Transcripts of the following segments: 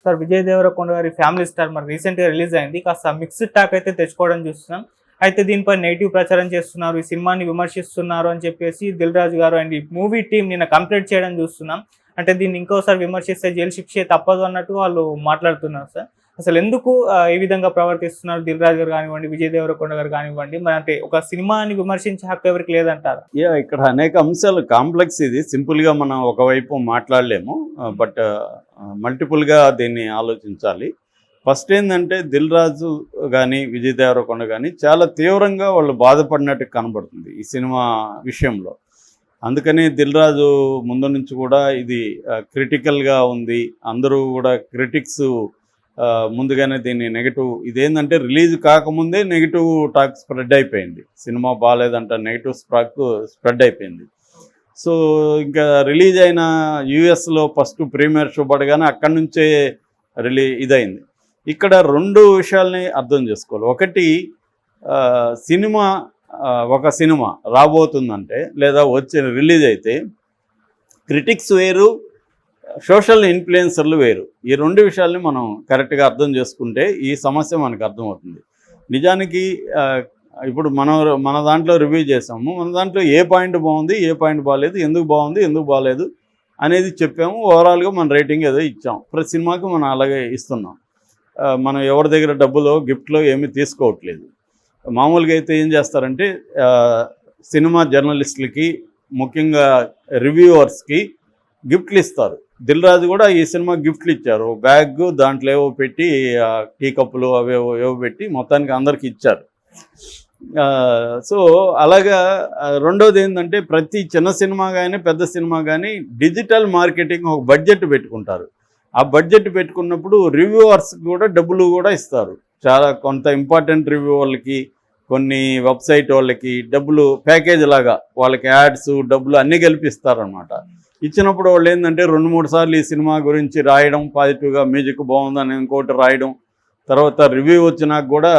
Sir Vijay Devarakonda గారి family star మరి రీసెంట్గా రిలీజ్ అయింది. కాస్త మిక్స్డ్ టాక్ అయితే తెచ్చుకోవడం చూస్తున్నాం. అయితే దీనిపై నెగిటివ్ ప్రచారం చేస్తున్నారు, ఈ సినిమాని విమర్శిస్తున్నారు అని చెప్పేసి దిల్ రాజు గారు అండ్ ఈ మూవీ టీం నిన్న కంప్లీట్ చేయడం చూస్తున్నాం. అంటే దీన్ని ఇంకోసారి విమర్శిస్తే జైలు శిక్షే తప్పదు అన్నట్టు వాళ్ళు మాట్లాడుతున్నారు. సార్ అసలు ఎందుకు ఈ విధంగా ప్రవర్తిస్తున్నారు దిల్ రాజు గారు కానివ్వండి, విజయ్ దేవరకొండ గారు కానివ్వండి? మరి అంటే ఒక సినిమాని విమర్శించే హక్కు ఎవరికి లేదంటారు? ఇక్కడ అనేక అంశాలు కాంప్లెక్స్. ఇది సింపుల్గా మనం ఒకవైపు మాట్లాడలేము, బట్ మల్టిపుల్గా దీన్ని ఆలోచించాలి. ఫస్ట్ ఏంటంటే దిల్ రాజు కానీ విజయ్ దేవరకొండ కానీ చాలా తీవ్రంగా వాళ్ళు బాధపడినట్టు కనబడుతుంది ఈ సినిమా విషయంలో. అందుకని దిల్ రాజు ముందు నుంచి కూడా ఇది క్రిటికల్గా ఉంది. అందరూ కూడా క్రిటిక్స్ ముందుగానే దీన్ని నెగిటివ్, ఇదేంటంటే రిలీజ్ కాకముందే నెగిటివ్ టాక్ స్ప్రెడ్ అయిపోయింది. సినిమా బాగాలేదంట నెగిటివ్ స్ప్రెడ్ అయిపోయింది. సో ఇంకా రిలీజ్ అయిన యూఎస్లో ఫస్ట్ ప్రీమియర్ షో పడగానే అక్కడి నుంచే ఇదైంది. ఇక్కడ రెండు విషయాల్ని అర్థం చేసుకోవాలి. ఒకటి, ఒక సినిమా రాబోతుందంటే లేదా రిలీజ్ అయితే క్రిటిక్స్ వేరు, సోషల్ ఇన్ఫ్లుయెన్సర్లు వేరు. ఈ రెండు విషయాల్ని మనం కరెక్ట్గా అర్థం చేసుకుంటే ఈ సమస్య మనకు అర్థమవుతుంది. నిజానికి ఇప్పుడు మన దాంట్లో రివ్యూ చేసాము. మన దాంట్లో ఏ పాయింట్ బాగుంది, ఏ పాయింట్ బాగాలేదు, ఎందుకు బాగుంది, ఎందుకు బాగాలేదు అనేది చెప్పాము. ఓవరాల్గా మన రేటింగ్ ఏదో ఇచ్చాం. ప్రతి సినిమాకి మనం అలాగే ఇస్తున్నాం. మనం ఎవరి దగ్గర డబ్బులో గిఫ్ట్లో ఏమీ తీసుకోవట్లేదు. మామూలుగా అయితే ఏం చేస్తారంటే సినిమా జర్నలిస్టులకి, ముఖ్యంగా రివ్యూవర్స్కి గిఫ్ట్లు ఇస్తారు. దిల్ రాజు కూడా ఈ సినిమా గిఫ్ట్లు ఇచ్చారు. బ్యాగ్, దాంట్లో ఏవో పెట్టి టీ కప్పులు ఏవో పెట్టి మొత్తానికి అందరికి ఇచ్చారు. సో అలాగా. రెండోది ఏంటంటే ప్రతి చిన్న సినిమా కానీ పెద్ద సినిమా కానీ డిజిటల్ మార్కెటింగ్ ఒక బడ్జెట్ పెట్టుకుంటారు. ఆ బడ్జెట్ పెట్టుకున్నప్పుడు రివ్యూవర్స్ కూడా డబ్బులు కూడా ఇస్తారు. చాలా కొంత ఇంపార్టెంట్ రివ్యూ వాళ్ళకి, కొన్ని వెబ్సైట్ వాళ్ళకి డబ్బులు ప్యాకేజ్ లాగా వాళ్ళకి యాడ్స్, డబ్బులు అన్నీ కల్పిస్తారనమాట. ఇచ్చినప్పుడు వాళ్ళు ఏంటంటే 2-3 సార్లు ఈ సినిమా గురించి రాయడం, పాజిటివ్గా మ్యూజిక్ బాగుందని ఇంకోటి రాయడం, తర్వాత రివ్యూ వచ్చినాక కూడా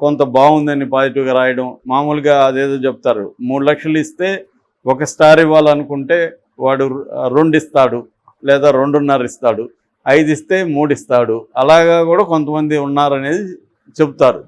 కొంత బాగుందని పాజిటివ్గా రాయడం. మామూలుగా అదేదో చెప్తారు, 3 లక్షలు ఇస్తే 1 స్టార్ ఇవ్వాలనుకుంటే వాడు 2 ఇస్తాడు, లేదా 2.5 ఇస్తాడు, 5 ఇస్తే 3 ఇస్తాడు. అలాగా కూడా కొంతమంది ఉన్నారనేది చెప్తారు.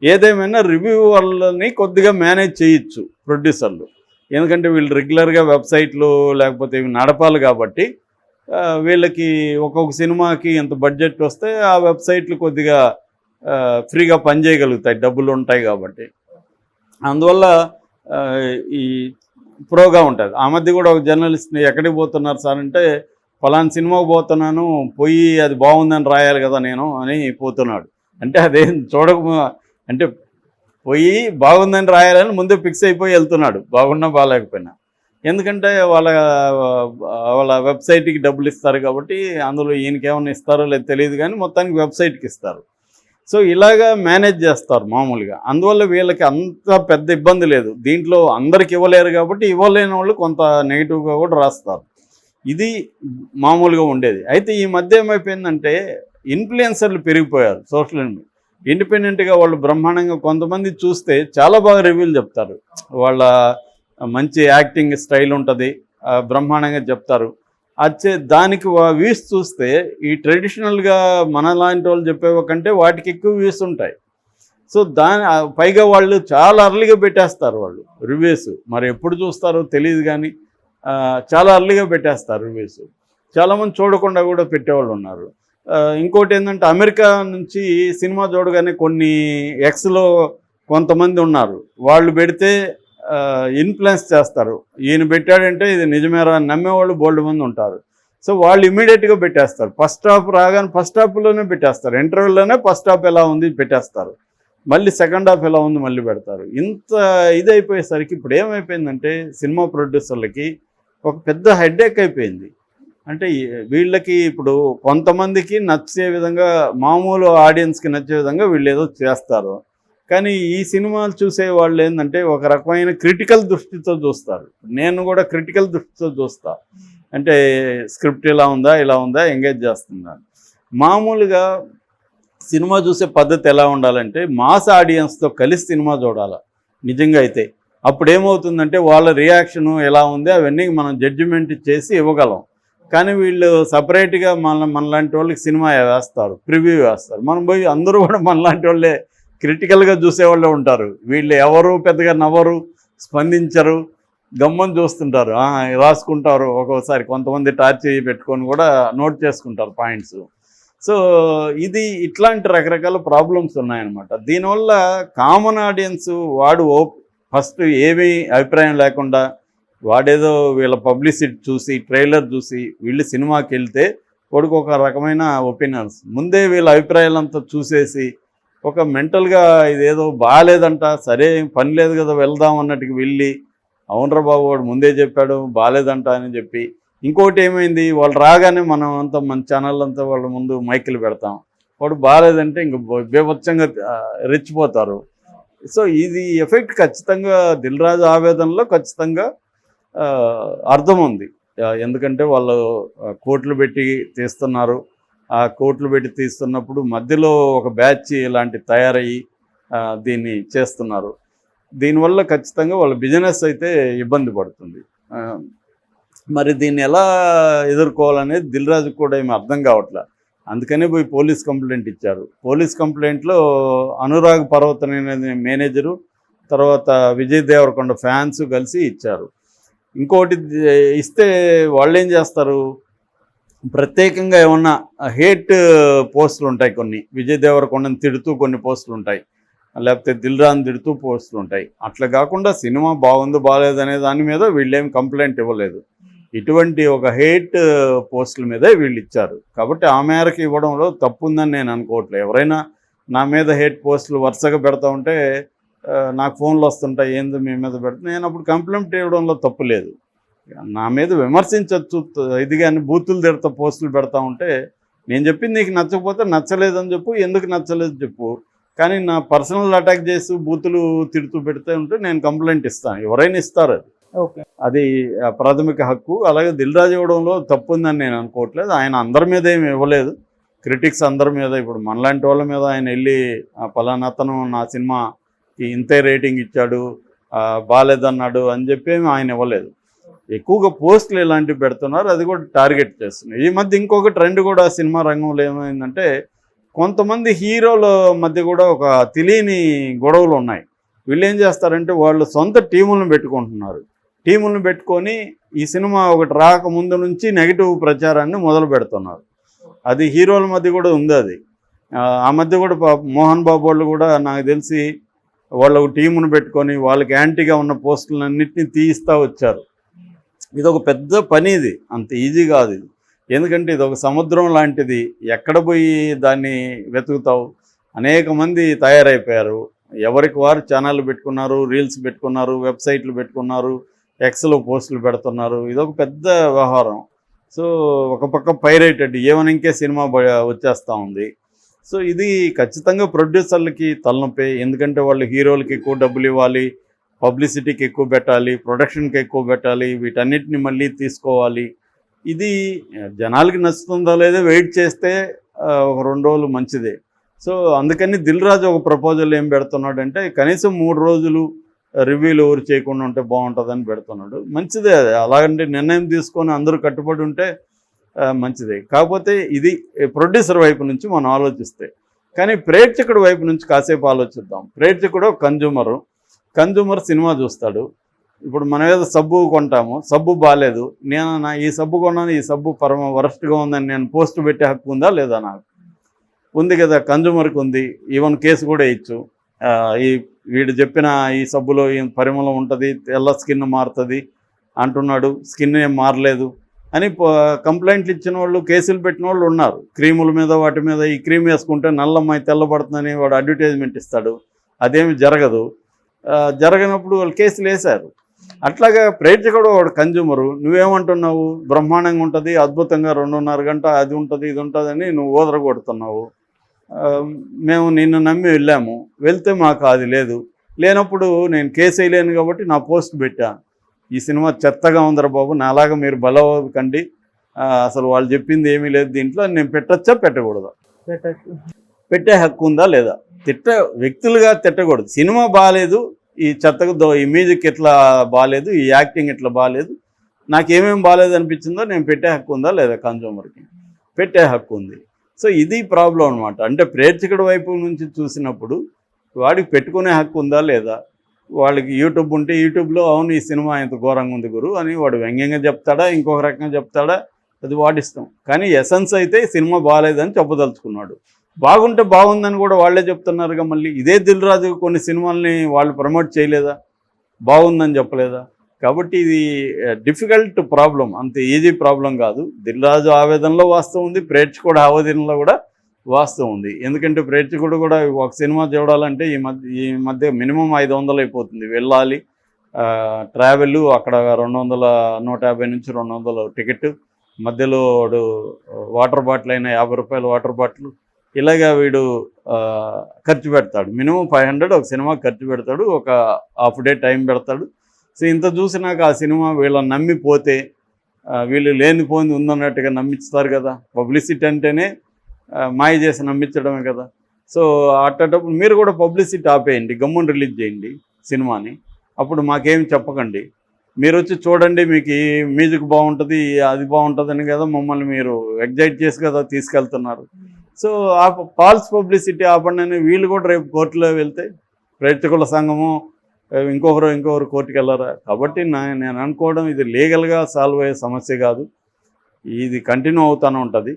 ఏదేమైనా రివ్యూ వాళ్ళని కొద్దిగా మేనేజ్ చేయొచ్చు ప్రొడ్యూసర్లు. ఎందుకంటే వీళ్ళు రెగ్యులర్గా వెబ్సైట్లు లేకపోతే ఇవి నడపాలి కాబట్టి వీళ్ళకి ఒక్కొక్క సినిమాకి ఎంత బడ్జెట్ వస్తే ఆ వెబ్సైట్లు కొద్దిగా ఫ్రీగా పనిచేయగలుగుతాయి, డబ్బులు ఉంటాయి కాబట్టి. అందువల్ల ఈ ప్రోగా ఉంటుంది. ఆ మధ్య కూడా ఒక జర్నలిస్ట్ని ఎక్కడికి పోతున్నారు సార్ అంటే, ఫలానా సినిమాకు పోతున్నాను, పోయి అది బాగుందని రాయాలి కదా నేను అని పోతున్నాడు. అంటే అదేం అంటే పోయి బాగుందని రాయాలని ముందే ఫిక్స్ అయిపోయి వెళ్తున్నాడు, బాగున్నా బాగాలేకపోయినా. ఎందుకంటే వాళ్ళ వెబ్సైట్కి డబ్బులు ఇస్తారు కాబట్టి, అందులో ఈయనకేమన్నా ఇస్తారో లేదు తెలియదు కానీ మొత్తానికి వెబ్సైట్కి ఇస్తారు. సో ఇలాగా మేనేజ్ చేస్తారు మామూలుగా. అందువల్ల వీళ్ళకి అంత పెద్ద ఇబ్బంది లేదు. దీంట్లో అందరికి ఇవ్వలేరు కాబట్టి ఇవ్వలేని వాళ్ళు కొంత నెగిటివ్గా కూడా రాస్తారు. ఇది మామూలుగా ఉండేది. అయితే ఈ మధ్య ఏమైపోయిందంటే ఇన్ఫ్లుయెన్సర్లు పెరిగిపోయారు. సోషల్ మీడియా ఇండిపెండెంట్గా వాళ్ళు బ్రహ్మాండంగా కొంతమంది చూస్తే చాలా బాగా రివ్యూలు చెప్తారు. వాళ్ళ మంచి యాక్టింగ్ స్టైల్ ఉంటుంది, బ్రహ్మాండంగా చెప్తారు. దానికి వ్యూస్ చూస్తే ఈ ట్రెడిషనల్గా మన లాంటి వాళ్ళు చెప్పేవ కంటే వాటికి ఎక్కువ వ్యూస్ ఉంటాయి. సో పైగా వాళ్ళు చాలా అర్లీగా పెట్టేస్తారు వాళ్ళు రివ్యూస్. మరి ఎప్పుడు చూస్తారో తెలియదు కానీ చాలా అర్లీగా పెట్టేస్తారు రివ్యూస్. చాలామంది చూడకుండా కూడా పెట్టేవాళ్ళు ఉన్నారు. ఇంకోటి ఏంటంటే అమెరికా నుంచి సినిమా చూడగానే కొన్ని ఎక్స్లో కొంతమంది ఉన్నారు, వాళ్ళు పెడితే ఇన్ఫ్లుయెన్స్ చేస్తారు. ఈయన పెట్టాడంటే ఇది నిజమేరా అని నమ్మేవాళ్ళు బోల్డ్ మంది ఉంటారు. సో వాళ్ళు ఇమీడియట్గా పెట్టేస్తారు. ఫస్ట్ హాఫ్ రాగానే ఫస్ట్ హాఫ్లోనే పెట్టేస్తారు, ఇంటర్వ్యూలోనే ఫస్ట్ హాఫ్ ఎలా ఉంది పెట్టేస్తారు, మళ్ళీ సెకండ్ హాఫ్ ఎలా ఉంది మళ్ళీ పెడతారు. ఇంత ఇదైపోయేసరికి ఇప్పుడు ఏమైపోయిందంటే సినిమా ప్రొడ్యూసర్లకి ఒక పెద్ద హెడ్ఏక్ అయిపోయింది. అంటే వీళ్ళకి ఇప్పుడు కొంతమందికి నచ్చే విధంగా, మామూలు ఆడియన్స్కి నచ్చే విధంగా వీళ్ళు ఏదో చేస్తారు. కానీ ఈ సినిమాలు చూసే వాళ్ళు ఏంటంటే ఒక రకమైన క్రిటికల్ దృష్టితో చూస్తారు. నేను కూడా క్రిటికల్ దృష్టితో చూస్తా. అంటే స్క్రిప్ట్ ఇలా ఉందా, ఎంగేజ్ చేస్తుందా. మామూలుగా సినిమా చూసే పద్ధతి ఎలా ఉండాలంటే మాస్ ఆడియన్స్తో కలిసి సినిమా చూడాలి నిజంగా అయితే. అప్పుడు ఏమవుతుందంటే వాళ్ళ రియాక్షను ఎలా ఉంది అవన్నీ మనం జడ్జిమెంట్ చేసి ఇవ్వగలం. కానీ వీళ్ళు సపరేట్గా మనలాంటి వాళ్ళకి సినిమా వేస్తారు, ప్రివ్యూ వేస్తారు. మనం పోయి అందరూ కూడా మనలాంటి వాళ్ళే క్రిటికల్గా చూసేవాళ్ళే ఉంటారు. వీళ్ళు ఎవరు పెద్దగా నవ్వరు, స్పందించరు, గమ్మని చూస్తుంటారు, రాసుకుంటారు. ఒక్కోసారి కొంతమంది టార్చ్ పెట్టుకొని కూడా నోట్ చేసుకుంటారు పాయింట్స్. సో ఇది ఇట్లాంటి రకరకాల ప్రాబ్లమ్స్ ఉన్నాయన్నమాట. దీనివల్ల కామన్ ఆడియన్స్ వాడు ఫస్ట్ ఏమీ అభిప్రాయం లేకుండా వాడేదో వీళ్ళ పబ్లిసిటీ చూసి ట్రైలర్ చూసి వీళ్ళు సినిమాకి వెళ్తే వాడికి ఒక రకమైన ఒపీనియన్స్, ముందే వీళ్ళ అభిప్రాయాలంతా చూసేసి ఒక మెంటల్గా ఇదేదో బాగాలేదంట, సరే పని లేదు కదా వెళ్దాం అన్నట్టుకు వెళ్ళి, అవునరా బాబు వాడు ముందే చెప్పాడు బాగాలేదంట అని చెప్పి. ఇంకోటి ఏమైంది, వాళ్ళు రాగానే మనం అంతా మన ఛానల్ అంతా వాళ్ళ ముందు మైకులు పెడతాం, వాడు బాగాలేదంటే ఇంక బీభత్సంగా రెచ్చిపోతారు. సో ఇది ఎఫెక్ట్ ఖచ్చితంగా దిల్ రాజు ఆవేదనలో ఖచ్చితంగా అర్థం ఉంది. ఎందుకంటే వాళ్ళు కోట్లు పెట్టి తీస్తున్నారు. ఆ కోట్లు పెట్టి తీస్తున్నప్పుడు మధ్యలో ఒక బ్యాచ్ ఇలాంటి తయారయ్యి దీన్ని చేస్తున్నారు. దీనివల్ల ఖచ్చితంగా వాళ్ళ బిజినెస్ అయితే ఇబ్బంది పడుతుంది. మరి దీన్ని ఎలా ఎదుర్కోవాలనేది దిల్ రాజుకు కూడా ఏమి అర్థం కావట్లేదు. అందుకనే పోయి పోలీస్ కంప్లైంట్ ఇచ్చారు. పోలీస్ కంప్లైంట్లో అనురాగ్ పర్వత్ అనే మేనేజరు, తర్వాత విజయ్ దేవరకొండ ఫ్యాన్స్ కలిసి ఇచ్చారు. ఇంకోటి ఇస్తే వాళ్ళు ఏం చేస్తారు, ప్రత్యేకంగా ఏమన్నా హేట్ పోస్టులు ఉంటాయి కొన్ని, విజయ్ దేవరకొండని తిడుతూ కొన్ని పోస్టులు ఉంటాయి, లేకపోతే దిల్ రాజుని తిడుతూ పోస్టులు ఉంటాయి. అట్లా కాకుండా సినిమా బాగుంది బాగాలేదు అనే దాని మీద వీళ్ళేం కంప్లైంట్ ఇవ్వలేదు. ఇటువంటి ఒక హేట్ పోస్టుల మీదే వీళ్ళు ఇచ్చారు. కాబట్టి ఆ మేరకు ఇవ్వడంలో తప్పు ఉందని నేను అనుకోవట్లేదు. ఎవరైనా నా మీద హేట్ పోస్టులు వరుసగా పెడతా ఉంటే నాకు ఫోన్లు వస్తుంటాయి, ఏంది మీ మీద పెడతా, నేను అప్పుడు కంప్లైంట్ ఇవ్వడంలో తప్పు లేదు. నా మీద విమర్శించవచ్చు, ఇది కానీ బూతులు తిడతా పోస్టులు పెడతా ఉంటే నేను చెప్పింది నీకు నచ్చకపోతే నచ్చలేదని చెప్పు, ఎందుకు నచ్చలేదు చెప్పు. కానీ నా పర్సనల్ అటాక్ చేసి బూతులు తిడుతూ పెడితే ఉంటే నేను కంప్లైంట్ ఇస్తాను, ఎవరైనా ఇస్తారు. అది ప్రాథమిక హక్కు. అలాగే దిల్ రాజు ఇవ్వడంలో తప్పు ఉందని నేను అనుకోవట్లేదు. ఆయన అందరి మీద ఏమి ఇవ్వలేదు, క్రిటిక్స్ అందరి మీద, ఇప్పుడు మనలాంటి వాళ్ళ మీద ఆయన వెళ్ళి పలానా అతను నా సినిమాకి ఇంతే రేటింగ్ ఇచ్చాడు, బాగాలేదన్నాడు అని చెప్పి ఆయన ఇవ్వలేదు. ఎక్కువగా పోస్టులు ఇలాంటివి పెడుతున్నారు, అది కూడా టార్గెట్ చేస్తున్నారు. ఈ మధ్య ఇంకొక ట్రెండ్ కూడా సినిమా రంగంలో ఏమైందంటే, కొంతమంది హీరోల మధ్య కూడా ఒక తెలియని గొడవలు ఉన్నాయి. వీళ్ళు ఏం చేస్తారంటే వాళ్ళు సొంత టీములను పెట్టుకుంటున్నారు. టీములను పెట్టుకొని ఈ సినిమా ఒకటి రాకముందు నుంచి నెగిటివ్ ప్రచారాన్ని మొదలు పెడుతున్నారు. అది హీరోల మధ్య కూడా ఉంది. అది ఆ మధ్య కూడా మోహన్ బాబు వాళ్ళు కూడా నాకు తెలిసి వాళ్ళు ఒక టీమును పెట్టుకొని వాళ్ళకి యాంటీగా ఉన్న పోస్టులన్నింటినీ తీయిస్తూ వచ్చారు. ఇది ఒక పెద్ద పని, ఇది అంత ఈజీ కాదు ఇది. ఎందుకంటే ఇది ఒక సముద్రం లాంటిది, ఎక్కడ పోయి దాన్ని వెతుకుతావు. అనేక మంది తయారైపోయారు, ఎవరికి వారు ఛానళ్ళు పెట్టుకున్నారు, రీల్స్ పెట్టుకున్నారు, వెబ్సైట్లు పెట్టుకున్నారు, ఎక్స్లో పోస్టులు పెడుతున్నారు. ఇదొక పెద్ద వ్యవహారం. సో ఒక పక్క పైరేటెడ్ ఏమనింకే సినిమా వచ్చేస్తూ ఉంది. సో ఇది ఖచ్చితంగా ప్రొడ్యూసర్లకి తలనొప్పి. ఎందుకంటే వాళ్ళు హీరోలకి ఎక్కువ డబ్బులు ఇవ్వాలి, పబ్లిసిటీకి ఎక్కువ పెట్టాలి, ప్రొడక్షన్కి ఎక్కువ పెట్టాలి, వీటన్నిటిని మళ్ళీ తీసుకోవాలి. ఇది జనాలకి నచ్చుతుందో లేదో వెయిట్ చేస్తే ఒక 2 రోజులు మంచిదే. సో అందుకని దిల్ రాజు ఒక ప్రపోజల్ ఏం పెడుతున్నాడంటే, కనీసం 3 రోజులు రివ్యూలు ఎవరు చేయకుండా ఉంటే బాగుంటుందని పెడుతున్నాడు. మంచిదే, అది అలాగంటే నిర్ణయం తీసుకొని అందరూ కట్టుబడి ఉంటే మంచిదే. కాకపోతే ఇది ప్రొడ్యూసర్ వైపు నుంచి మనం ఆలోచిస్తే, కానీ ప్రేక్షకుడి వైపు నుంచి కాసేపు ఆలోచిద్దాం. ప్రేక్షకుడు కన్జ్యూమర్ సినిమా చూస్తాడు. ఇప్పుడు మనం ఏదో సబ్బు కొంటాము, సబ్బు బాగాలేదు, నేను ఈ సబ్బు కొన్నాను, ఈ సబ్బు పరమ వరస్ట్గా ఉందని నేను పోస్ట్ పెట్టే హక్కు ఉందా లేదా? నాకు ఉంది కదా, కన్జ్యూమర్కి ఉంది. ఈవెన్ కేసు కూడా ఇచ్చు, వీడు చెప్పిన ఈ సబ్బులో ఈ పరిమళం ఉంటుంది, తెల్ల స్కిన్ మారుతుంది అంటున్నాడు, స్కిన్ ఏం మారలేదు అని కంప్లైంట్లు ఇచ్చిన వాళ్ళు, కేసులు పెట్టిన వాళ్ళు ఉన్నారు. క్రీముల మీద వాటి మీద ఈ క్రీమ్ వేసుకుంటే నల్లమ్మాయి తెల్లబడుతుందని వాడు అడ్వర్టైజ్మెంట్ ఇస్తాడు, అదేమి జరగదు. జరగనప్పుడు వాళ్ళు కేసులు వేశారు. అట్లాగా ప్రేక్షకుడు వాడు కన్జ్యూమరు, నువ్వేమంటున్నావు, బ్రహ్మాండంగా ఉంటుంది, అద్భుతంగా 2.5 గంట అది ఉంటుంది ఇది ఉంటుందని నువ్వు ఓదరగొడుతున్నావు. మేము నిన్ను నమ్మి వెళ్ళాము, వెళ్తే మాకు అది లేనప్పుడు నేను కేసు వేయలేను కాబట్టి నా పోస్ట్ పెట్టా, ఈ సినిమా చెత్తగా ఉందరా బాబు, నాలాగా మీరు బలవకండి, అసలు వాళ్ళు చెప్పింది ఏమీ లేదు దీంట్లో, నేను పెట్టచ్చా పెట్టకూడదా? పెట్టే హక్కు ఉందా లేదా? వ్యక్తులుగా తిట్టకూడదు. సినిమా బాగాలేదు, ఈ చెత్తకు ఈ మ్యూజిక్ ఇట్లా బాగాలేదు, ఈ యాక్టింగ్ ఇట్లా బాగాలేదు, నాకేమేం బాగాలేదనిపించిందో నేను పెట్టే హక్కు ఉందా లేదా, కన్జ్యూమర్కి పెట్టే హక్కు ఉంది. సో ఇది ప్రాబ్లం అనమాట. అంటే ప్రేక్షకుడి వైపు నుంచి చూసినప్పుడు వాడికి పెట్టుకునే హక్కు ఉందా లేదా, వాళ్ళకి యూట్యూబ్ ఉంటే యూట్యూబ్లో అవును ఈ సినిమా ఇంత ఘోరంగా ఉంది గురు అని వాడు వ్యంగ్యంగా చెప్తాడా, ఇంకొక రకంగా చెప్తాడా, అది వాడిస్తాం. కానీ ఎసెన్స్ అయితే సినిమా బాగాలేదని చెప్పదలుచుకున్నాడు. బాగుంటే బాగుందని కూడా వాళ్ళే చెప్తున్నారుగా. మళ్ళీ ఇదే దిల్ రాజు కొన్ని సినిమాల్ని వాళ్ళు ప్రమోట్ చేయలేదా, బాగుందని చెప్పలేదా? కాబట్టి ఇది డిఫికల్ట్ ప్రాబ్లం, అంత ఈజీ ప్రాబ్లం కాదు. దిల్ రాజు ఆవేదనలో వాస్తవం ఉంది, ప్రేక్షకుడు ఆవేదనలో కూడా వాస్తవం ఉంది. ఎందుకంటే ప్రేక్షకుడు కూడా ఒక సినిమా చూడాలంటే ఈ మధ్య మినిమం 500 అయిపోతుంది వెళ్ళాలి, ట్రావెల్ అక్కడ 200, 150 నుంచి 200 టికెట్, మధ్యలో వాడు వాటర్ బాటిల్ అయినా 50 రూపాయల వాటర్ బాటిల్, ఇలాగా వీడు ఖర్చు పెడతాడు. మినిమం 500 ఒక సినిమా ఖర్చు పెడతాడు, ఒక హాఫ్ డే టైం పెడతాడు. సో ఇంత చూసినాక ఆ సినిమా వీళ్ళని నమ్మిపోతే వీళ్ళు లేనిపోయింది ఉందన్నట్టుగా నమ్మిస్తారు కదా. పబ్లిసిటీ అంటేనే మాయ చేసి నమ్మించడమే కదా. సో అట్టేటప్పుడు మీరు కూడా పబ్లిసిటీ ఆపేయండి, గమ్మున రిలీజ్ చేయండి సినిమాని. అప్పుడు మాకేమి చెప్పకండి, మీరు వచ్చి చూడండి, మీకు ఈ మ్యూజిక్ బాగుంటుంది అది బాగుంటుందని కదా మమ్మల్ని మీరు ఎగ్జైట్ చేసి కదా తీసుకెళ్తున్నారు. సో ఆ ఫాల్స్ పబ్లిసిటీ ఆపండి. వీళ్ళు కూడా రేపు కోర్టులో వెళ్తే ప్రేక్షకుల సంఘము ఇంకొకరు కోర్టుకు వెళ్ళరా. కాబట్టి నేను అనుకోవడం ఇది లీగల్గా సాల్వ్ అయ్యే సమస్య కాదు, ఇది కంటిన్యూ అవుతూనే ఉంటుంది.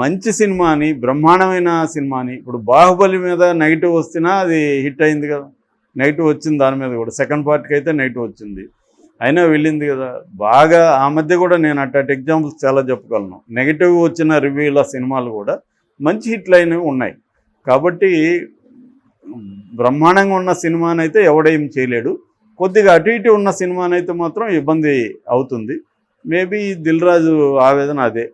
మంచి సినిమాని, బ్రహ్మాండమైన సినిమాని, ఇప్పుడు బాహుబలి మీద నెగిటివ్ వస్తున్నా అది హిట్ అయింది కదా, నెగిటివ్ వచ్చింది దాని మీద కూడా, సెకండ్ పార్ట్కి అయితే నెగిటివ్ వచ్చింది, అయినా వెళ్ళింది కదా బాగా. ఆ మధ్య కూడా నేను అట్ట ఎగ్జాంపుల్స్ చాలా చెప్పుకోగలను. నెగిటివ్ వచ్చిన రివ్యూల సినిమాలు కూడా మంచి హిట్లు అయినవి ఉన్నాయి. కాబట్టి బ్రహ్మాండంగా ఉన్న సినిమానైతే ఎవడేం చేయలేడు, కొద్దిగా అటు ఇటు ఉన్న సినిమానైతే మాత్రం ఇబ్బంది అవుతుంది. మేబీ దిల్ రాజు ఆవేదన అదే.